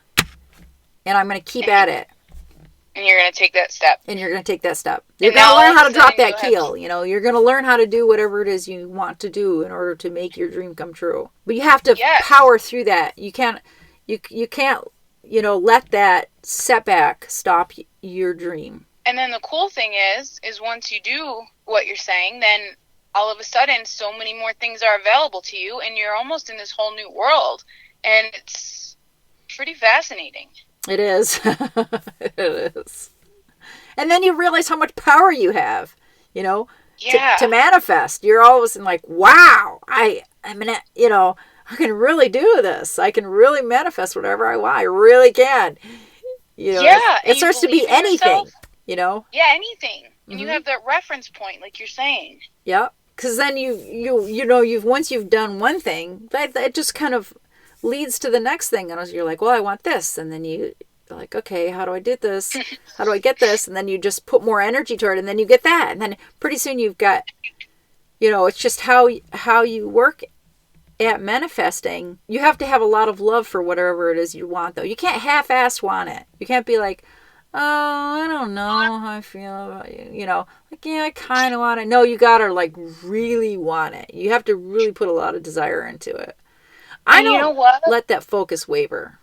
And I'm going to keep at it. And you're going to take that step. You're going to learn how to drop that keel. You're going to learn how to do whatever it is you want to do in order to make your dream come true. But you have to power through that. You can't, let that setback stop your dream. And then the cool thing is once you do what you're saying, then all of a sudden so many more things are available to you, and you're almost in this whole new world. And it's pretty fascinating. It is. It is. And then you realize how much power you have, to manifest. You're always like, wow, I can really do this. I can really manifest whatever I want. I really can. It starts to be anything, Yeah, anything. And you have that reference point, like you're saying. Yep. Because then once you've done one thing, that just kind of leads to the next thing. And you're like, well, I want this. And then you're like, okay, how do I do this? How do I get this? And then you just put more energy toward it, and then you get that. And then pretty soon you've got, it's just how you work at manifesting. You have to have a lot of love for whatever it is you want, though. You can't half-ass want it. You can't be like, oh, I don't know how I feel about you. Like, yeah, I kind of want it. No, you got to like really want it. You have to really put a lot of desire into it. I don't let that focus waver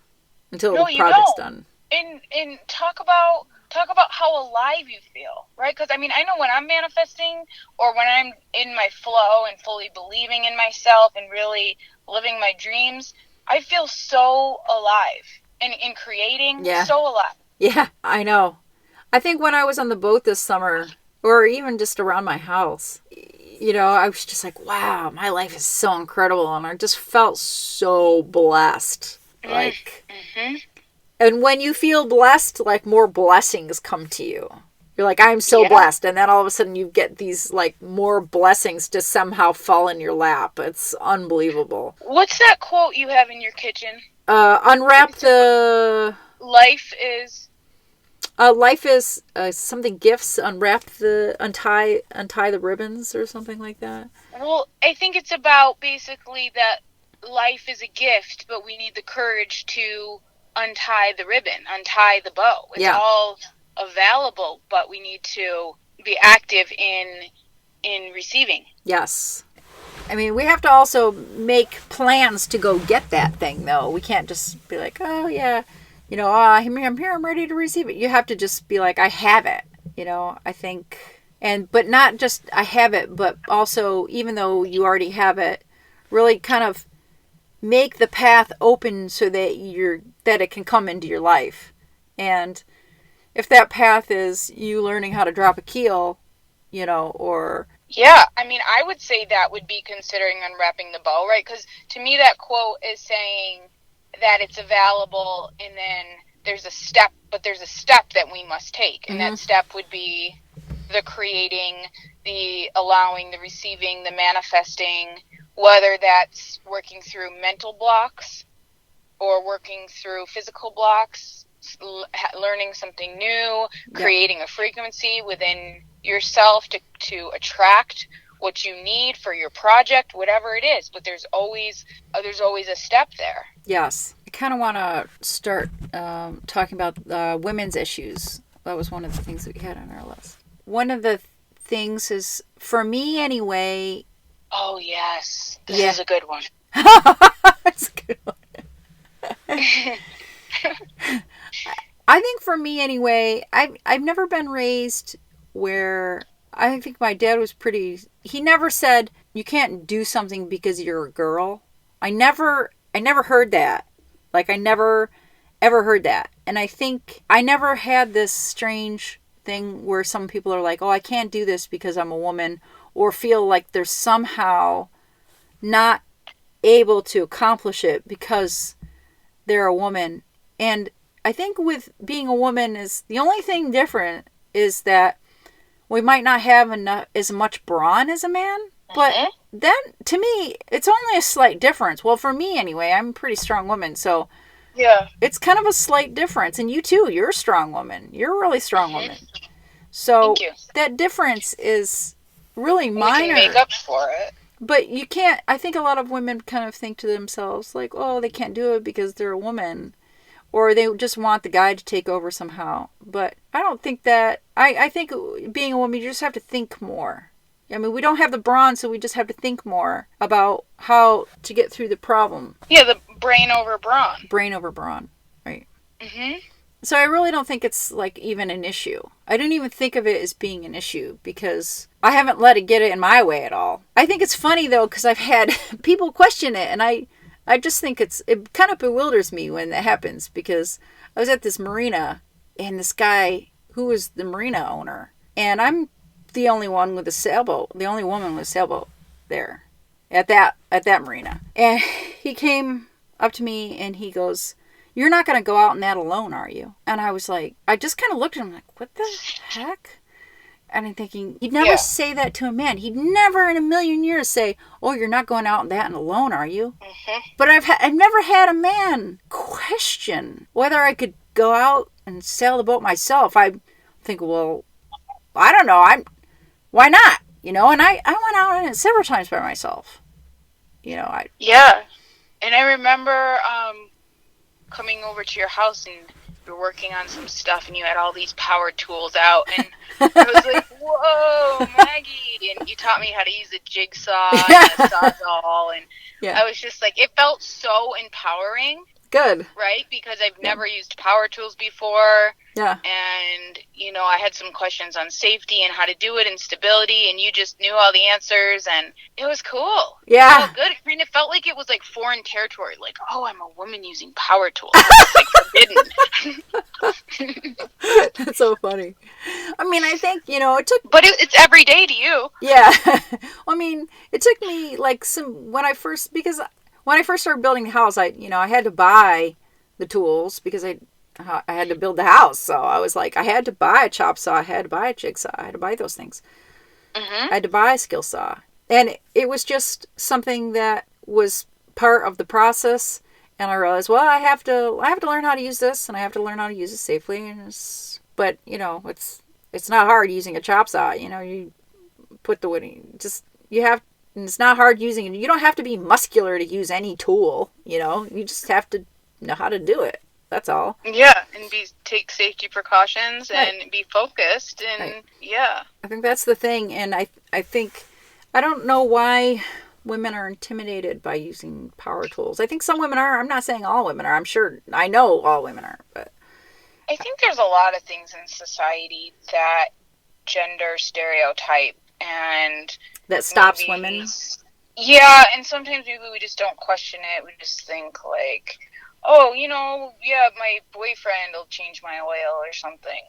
until the project's done. And talk about how alive you feel, right? Because, I know when I'm manifesting or when I'm in my flow and fully believing in myself and really living my dreams, I feel so alive and in creating, so alive. Yeah, I know. I think when I was on the boat this summer, or even just around my house, I was just like, wow, my life is so incredible. And I just felt so blessed. And when you feel blessed, like more blessings come to you. You're like, I'm so blessed. And then all of a sudden you get these like more blessings just somehow fall in your lap. It's unbelievable. What's that quote you have in your kitchen? Unwrap the... Life is something gifts, untie the ribbons or something like that. Well, I think it's about basically that life is a gift, but we need the courage to untie the ribbon, untie the bow. It's all available, but we need to be active in receiving. Yes. I mean, we have to also make plans to go get that thing, though. We can't just be like, oh, yeah, I'm here, I'm ready to receive it. You have to just be like, I have it, I think. But not just I have it, but also, even though you already have it, really kind of make the path open so that that it can come into your life. And if that path is you learning how to drop a keel, or... Yeah, I mean, I would say that would be considering unwrapping the bow, right? Because to me, that quote is saying that it's available, and then there's a step that we must take. And that step would be the creating, the allowing, the receiving, the manifesting, whether that's working through mental blocks or working through physical blocks, learning something new, creating a frequency within yourself to attract what you need for your project, whatever it is. But there's always a step there. Yes. I kind of want to start talking about women's issues. That was one of the things that we had on our list. One of the things is, for me anyway... Oh, yes. This is a good one. That's a good one. I think for me anyway, I've never been raised where... I think my dad was pretty... He never said, you can't do something because you're a girl. I never heard that. Like, I never ever heard that. And I think I never had this strange thing where some people are like, oh, I can't do this because I'm a woman, or feel like they're somehow not able to accomplish it because they're a woman. And I think with being a woman, is the only thing different is that we might not have as much brawn as a man, but then to me, it's only a slight difference. Well, for me anyway, I'm a pretty strong woman, so yeah, it's kind of a slight difference. And you too, you're a strong woman. You're a really strong woman. So that difference is really minor. We can make up for it. But you can't, I think a lot of women kind of think to themselves like, oh, they can't do it because they're a woman. Or they just want the guy to take over somehow. But I don't think that... I think being a woman, you just have to think more. I mean, we don't have the brawn, so we just have to think more about how to get through the problem. Yeah, the brain over brawn. Brain over brawn, right. Mm-hmm. So I really don't think it's, like, even an issue. I didn't even think of it as being an issue because I haven't let it get in my way at all. I think it's funny, though, because I've had people question it, and I just think it kind of bewilders me when that happens, because I was at this marina, and this guy who was the marina owner, and I'm the only one with a sailboat, the only woman with a sailboat there at that marina. And he came up to me and he goes, "You're not going to go out in that alone, are you?" And I was like, I just kind of looked at him like, what the heck? And I'm thinking, he'd never say that to a man. He'd never in a million years say, "Oh, you're not going out in that alone, are you?" Mm-hmm. But I've never had a man question whether I could go out and sail the boat myself. I think, well, I don't know. Why not? And I went out on it several times by myself. Yeah. And I remember coming over to your house, and you were working on some stuff, and you had all these power tools out, and I was like, "Whoa, Maggie!" And you taught me how to use a jigsaw and a sawzall, and I was just like, it felt so empowering. Good. Right? Because I've never used power tools before. Yeah. And, I had some questions on safety and how to do it and stability, and you just knew all the answers, and it was cool. Yeah. It felt good. I mean, it felt like it was like foreign territory. Like, oh, I'm a woman using power tools. It's like forbidden. That's so funny. I mean, I think, it took... But it's every day to you. Yeah. I mean, it took me like when I first started building the house, I had to buy the tools because I had to build the house. So I was like, I had to buy a chop saw, I had to buy a jigsaw, I had to buy those things. Mm-hmm. I had to buy a skill saw. And it was just something that was part of the process. And I realized, well, I have to learn how to use this, and I have to learn how to use it safely. But it's not hard using a chop saw. You put the wood in, you have And it's not hard using it. You don't have to be muscular to use any tool, you know. You just have to know how to do it. That's all. Yeah, and take safety precautions and Right. be focused, and Right. yeah. I think that's the thing, and I think, I don't know why women are intimidated by using power tools. I think some women are. I'm not saying all women are. I'm sure, I know all women are, but I think there's a lot of things in society that gender stereotype and that stops maybe, women. yeah, and sometimes maybe we just don't question it. We just think like, oh, yeah, my boyfriend will change my oil or something,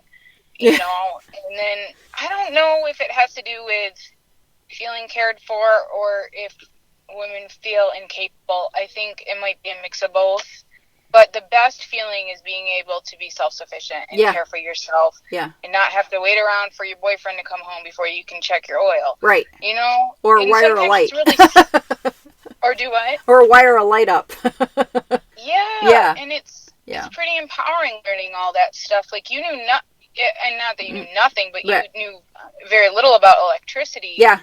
Yeah. and then I don't know if it has to do with feeling cared for or if women feel incapable. I think it might be a mix of both. But the best feeling is being able to be self-sufficient and Yeah. care for yourself, Yeah. and not have to wait around for your boyfriend to come home before you can check your oil. Right. Or And wire a light. Or do what? Or wire a light up. Yeah. And it's Yeah. pretty empowering learning all that stuff. Like, you knew and not that you knew nothing, but you knew very little about electricity. Yeah.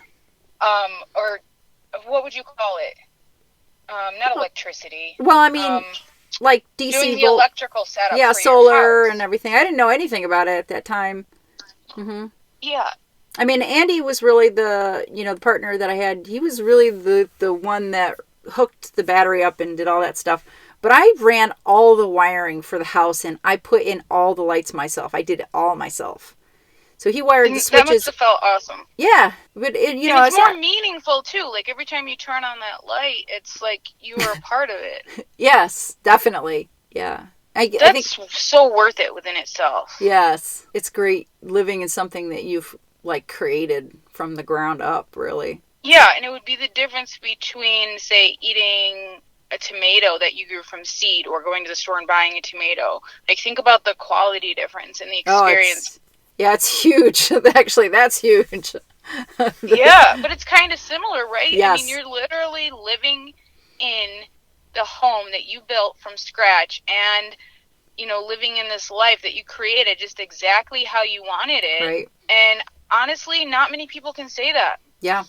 Or what would you call it? Not electricity. Well, I mean, like DC doing the electrical setup. Yeah, for solar your house. and everything. I didn't know anything about it at that time. Mm-hmm. Yeah. I mean, Andy was really the partner that I had. He was really the one that hooked the battery up and did all that stuff. But I ran all the wiring for the house, and I put in all the lights myself. I did it all myself. So he wired the switches. That must have felt awesome. Yeah, but it's more meaningful too. Like, every time you turn on that light, it's like you were a part of it. Yes, definitely. Yeah. I think so worth it within itself. Yes. It's great living in something that you've created from the ground up, really. Yeah, and it would be the difference between, say, eating a tomato that you grew from seed or going to the store and buying a tomato. Like, think about the quality difference and the experience. Yeah, it's huge. Actually, that's huge. Yeah, but it's kind of similar, right? Yes. I mean, you're literally living in the home that you built from scratch and, living in this life that you created just exactly how you wanted it. Right. And honestly, not many people can say that. Yeah,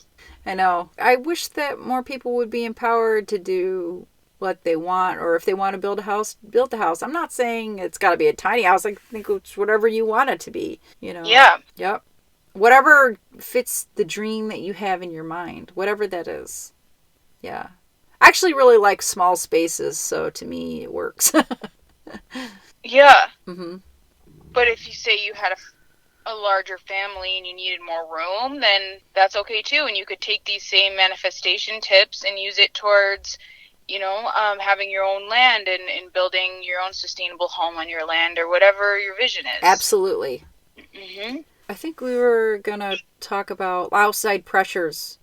I know. I wish that more people would be empowered to do what they want, or if they want to build a house, build a house. I'm not saying it's got to be a tiny house. I think it's whatever you want it to be, Yeah. Yep. Whatever fits the dream that you have in your mind, whatever that is. Yeah. I actually really like small spaces, so to me it works. Yeah. Mm-hmm. But if you say you had a larger family and you needed more room, then that's okay too. And you could take these same manifestation tips and use it towards having your own land and building your own sustainable home on your land, or whatever your vision is. Absolutely. Mm-hmm. I think we were going to talk about outside pressures,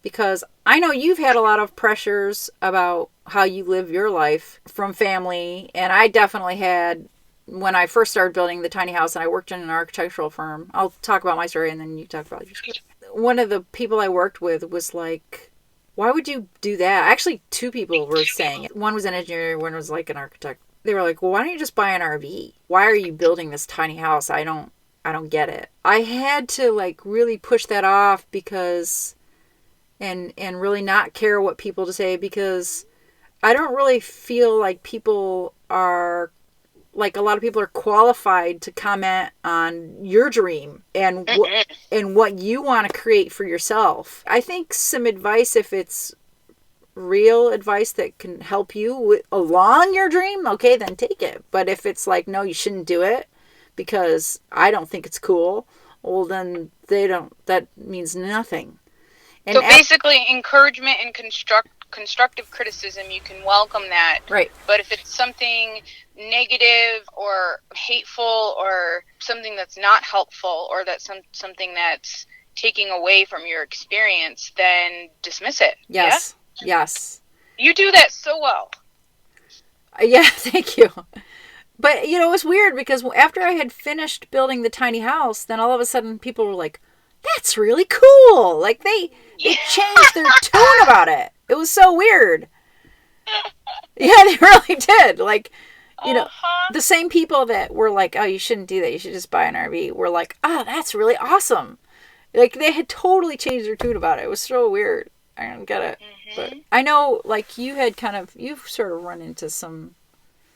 because I know you've had a lot of pressures about how you live your life from family, and I definitely had when I first started building the tiny house and I worked in an architectural firm. I'll talk about my story and then you talk about yours. One of the people I worked with was like, why would you do that? Actually, two people were saying it. One was an engineer, one was like an architect. They were like, well, why don't you just buy an RV? Why are you building this tiny house? I don't get it. I had to really push that off because, and really not care what people to say, because I don't really feel like people are, a lot of people are qualified to comment on your dream and what you want to create for yourself. I think some advice, if it's real advice that can help you along your dream, okay, then take it. But if it's no, you shouldn't do it because I don't think it's cool, well, then that means nothing. And so basically, encouragement and constructive criticism, you can welcome that. Right. But if it's something negative or hateful or something that's not helpful, or that's something that's taking away from your experience, then dismiss it. Yes. Yeah? Yes. You do that so well. Yeah, thank you. But, it was weird because after I had finished building the tiny house, then all of a sudden people were like, that's really cool. They changed their tone about it. It was so weird. Yeah, they really did. The same people that were like, oh, you shouldn't do that, you should just buy an RV, were like, oh, that's really awesome. They had totally changed their tune about it. It was so weird. I don't get it. But Mhm. I know, like, you've sort of run into some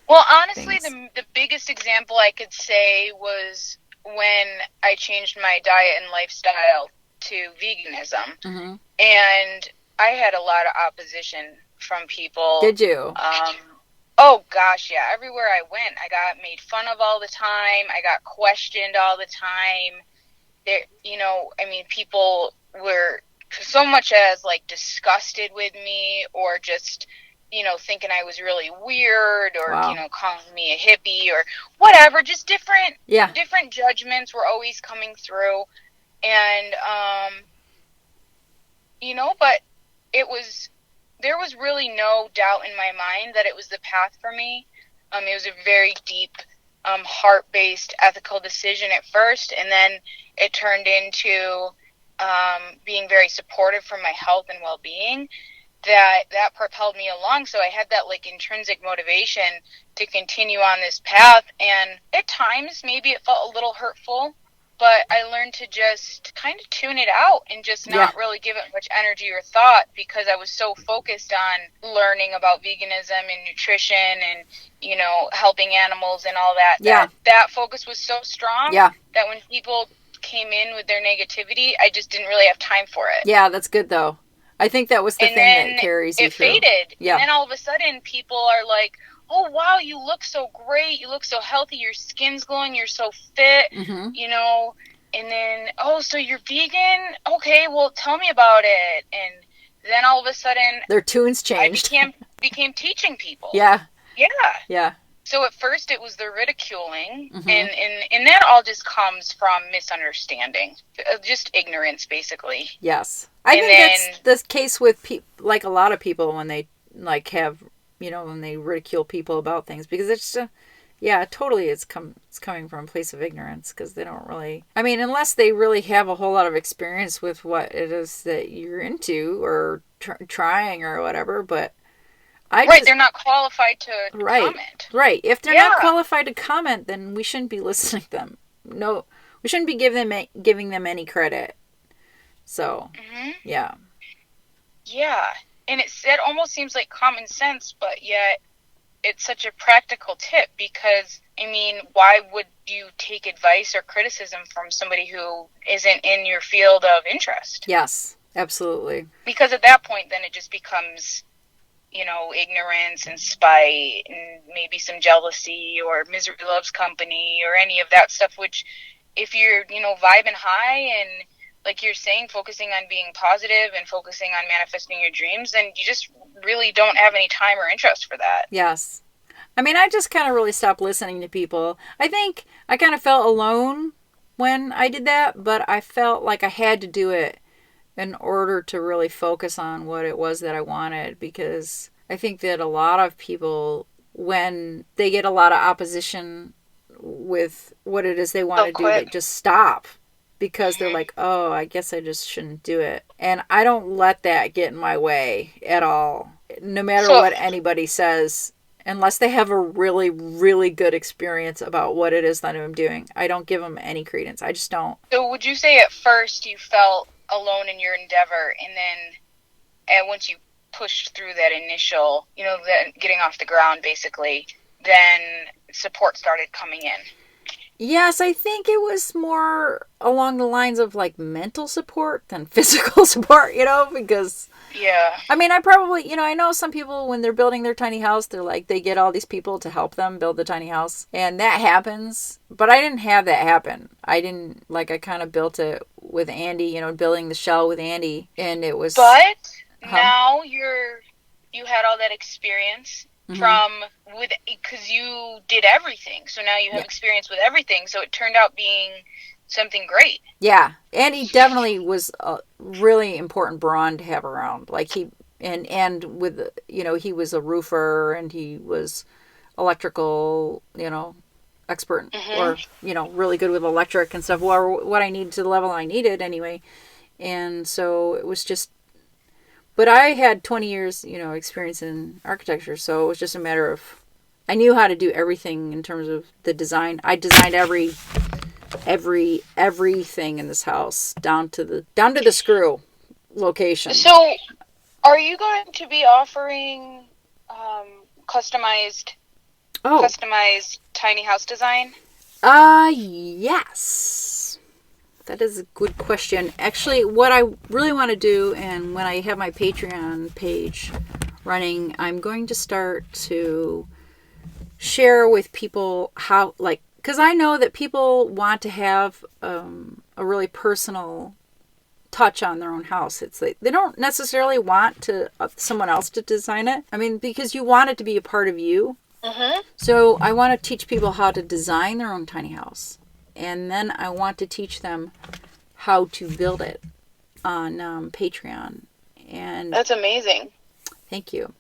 Well, honestly, things. the biggest example I could say was when I changed my diet and lifestyle to veganism. Mm-hmm. And I had a lot of opposition from people. Did you? Oh gosh, yeah. Everywhere I went, I got made fun of all the time. I got questioned all the time. There, I mean, people were so much as like disgusted with me, or just, thinking I was really weird, or, Wow. calling me a hippie or whatever. Just Yeah. different judgments were always coming through. And, but there was really no doubt in my mind that it was the path for me. It was a very deep, heart-based, ethical decision at first, and then it turned into being very supportive for my health and well-being. That propelled me along. So I had that like intrinsic motivation to continue on this path. And at times, maybe it felt a little hurtful, but I learned to just kind of tune it out and just Yeah. not really give it much energy or thought, because I was so focused on learning about veganism and nutrition and, helping animals and all that. Yeah. That focus was so strong Yeah. that when people came in with their negativity, I just didn't really have time for it. Yeah, that's good, though. I think that was the And thing that then carries you it through. faded. Yeah. And then all of a sudden people are like, oh, wow, you look so great. You look so healthy. Your skin's glowing. You're so fit, Mm-hmm. And then, oh, so you're vegan? Okay, well, tell me about it. And then all of a sudden Their tunes I changed. became teaching people. Yeah. Yeah. Yeah. So at first it was the ridiculing, Mm-hmm. and that all just comes from misunderstanding, just ignorance, basically. Yes. I And think that's the case with like a lot of people when they like have, when they ridicule people about things, because it's yeah, totally it's coming from a place of ignorance, because they don't really, I mean, unless they really have a whole lot of experience with what it is that you're into or trying or whatever, but they're not qualified to comment. Right. If they're not qualified to comment, then we shouldn't be listening to them. No, we shouldn't be giving them any credit. So, yeah. Yeah. And it almost seems like common sense, but yet it's such a practical tip, because, I mean, why would you take advice or criticism from somebody who isn't in your field of interest? Yes, absolutely. Because at that point, then it just becomes, ignorance and spite and maybe some jealousy or misery loves company or any of that stuff, which if you're, vibing high and, like you're saying, focusing on being positive and focusing on manifesting your dreams, then you just really don't have any time or interest for that. Yes. I mean, I just kind of really stopped listening to people. I think I kind of felt alone when I did that, but I felt like I had to do it in order to really focus on what it was that I wanted, because I think that a lot of people, when they get a lot of opposition with what it is they want to do, they just stop, because they're like, oh, I guess I just shouldn't do it. And I don't let that get in my way at all, no matter what anybody says, unless they have a really, really good experience about what it is that I'm doing. I don't give them any credence. I just don't. So would you say at first you felt alone in your endeavor, and then once you pushed through that initial, that getting off the ground basically, then support started coming in? Yes, I think it was more along the lines of like mental support than physical support, because yeah. I mean, I probably, I know some people when they're building their tiny house, they're like, they get all these people to help them build the tiny house, and that happens, but I didn't have that happen. I kind of built it with Andy, building the shell with Andy, and it was... But now you had all that experience because you did everything. So now you have experience with everything. So it turned out being something great. Yeah. And he definitely was a really important brawn to have around. Like he was a roofer, and he was electrical, expert, or, really good with electric and stuff, or what I needed to the level I needed anyway. And so it was just, but I had 20 years, experience in architecture, so it was just a matter of, I knew how to do everything in terms of the design. I designed everything in this house down to the screw location. So Are you going to be offering customized Oh, tiny house design? yes. That is a good question. Actually, what I really want to do, and when I have my Patreon page running, I'm going to start to share with people how, like, because I know that people want to have a really personal touch on their own house. It's like they don't necessarily want to someone else to design it. I mean, because you want it to be a part of you. Mm-hmm. So I want to teach people how to design their own tiny house, and then I want to teach them how to build it on Patreon. And That's amazing. thank you.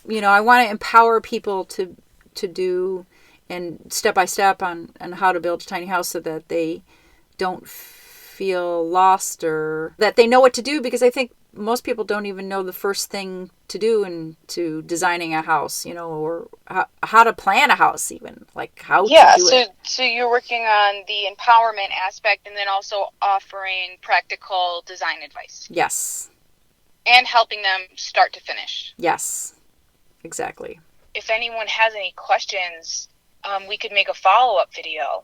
You know, I want to empower people to do and step by step on how to build a tiny house so that they don't feel lost or that they know what to do, because I think most people don't even know the first thing to do into designing a house, you know, or how to plan a house, even like how to do it. So you're working on the empowerment aspect and then also offering practical design advice Yes. and helping them start to finish. Yes. Exactly. If anyone has any questions, we could make a follow-up video.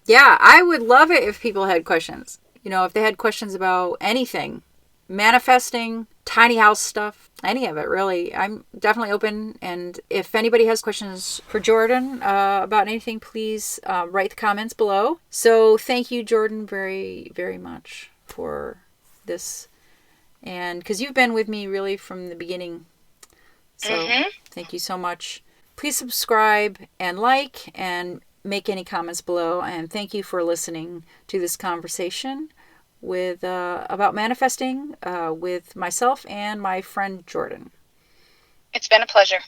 Yeah, I would love it if people had questions. You know, if they had questions about anything, manifesting, tiny house stuff, any of it, really. I'm definitely open. And if anybody has questions for Jordan about anything, please write the comments below. So thank you, Jordan, very, very much for this. And because you've been with me really from the beginning. So thank you so much. Please subscribe and like and make any comments below. And thank you for listening to this conversation with about manifesting with myself and my friend Jordan. It's been a pleasure.